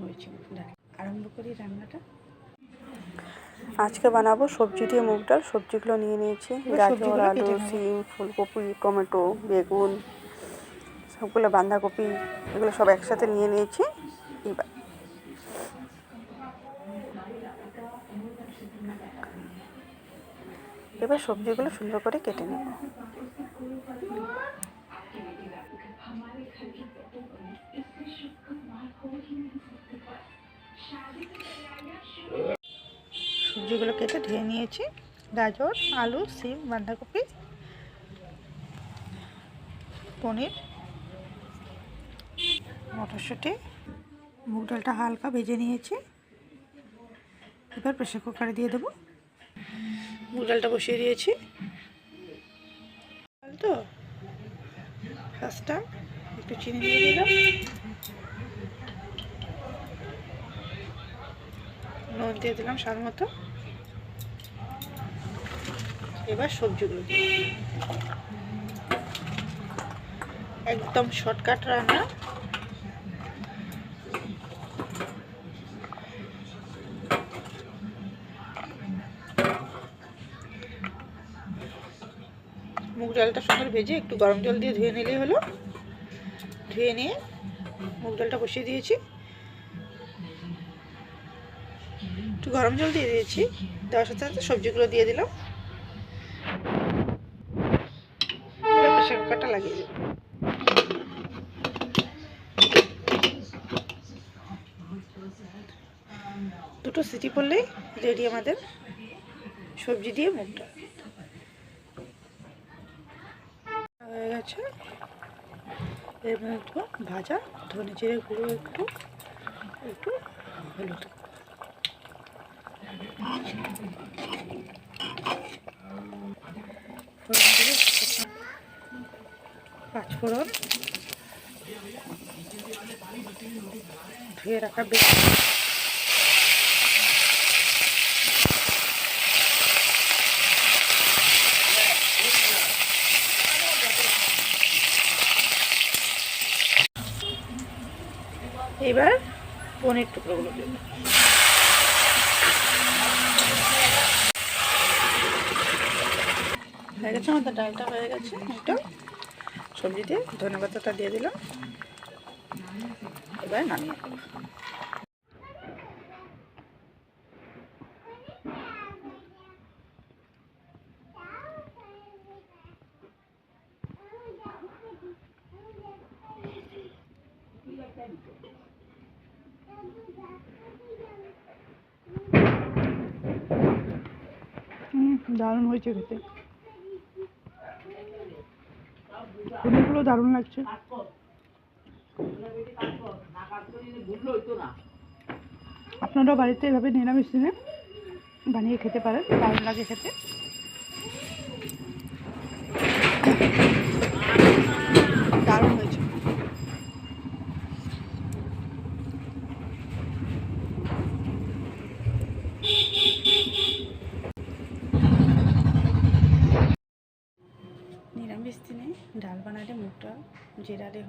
হয়েছে ডাল। আরম্ভ করি রান্নাটা। আজকে বানাবো সবজি দিয়ে মুগ ডাল। সবজিগুলো নিয়ে নিয়েছি, গাজর, আলু, সিম, ফুলকপি, টমেটো, বেগুন, সবগুলো, বাঁধাকপি, এগুলো সব একসাথে নিয়ে নিয়েছি। এবার সবজিগুলো সুন্দর করে কেটে নেব। সবজিগুলো কেটে ধুয়ে নিয়েছি। গাজর, আলু, সিম, বাঁধাকপি, পনির, মটরশুঁটি। মুগ ডালটা হালকা ভেজে নিয়েছি। এবার প্রেসার কুকারে দিয়ে দেবো। মুগ ডালটা বসিয়ে দিয়েছি। তো ফার্স্টটা একটু চিনি দিয়ে দিলাম, নুন দিয়ে দিলাম স্বাদ মতো। এবার সবজিগুলো দিয়ে একদম শর্টকাট রান্না। মুগ ডালটা সুন্দর ভেজে একটু গরম জল দিয়ে ধুয়ে নিলেই হলো। ধুয়ে নিয়ে মুগ ডালটা বসিয়ে দিয়েছি। একটু গরম জল দিয়ে দিয়েছি। দেওয়ার সাথে সাথে সবজিগুলো দিয়ে দিলাম। প্রেসার কুকারটা লাগিয়ে দেব। দুটো সিটি পড়লেই রেডি আমাদের সবজি দিয়ে মুগ ডাল হয়ে গেছে। এর মধ্যে ভাজা ধনে জিরে গুঁড়ো, একটু একটু হলুদ, পাঁচফোড়ন, ধুয়ে রাখা বেগুন, এবার পনির টুকরোগুলো দেব। হয়ে গেছে আমাদের ডালটা, হয়ে গেছে। একটা সবজি দিয়ে ধনে পাতাটা দিয়ে দিলাম। এবার নামিয়ে নেব। দারুণ হয়েছে খেতে, পনিরগুলো দারুণ লাগছে। আপনারাও বাড়িতে এভাবে নিরামিষ দিনে বানিয়ে খেতে পারেন, দারুণ লাগে খেতে। দারুণ হয়েছে। নিরামিষ দিনে ডাল বানালে মুগ ডাল জিরা দিয়ে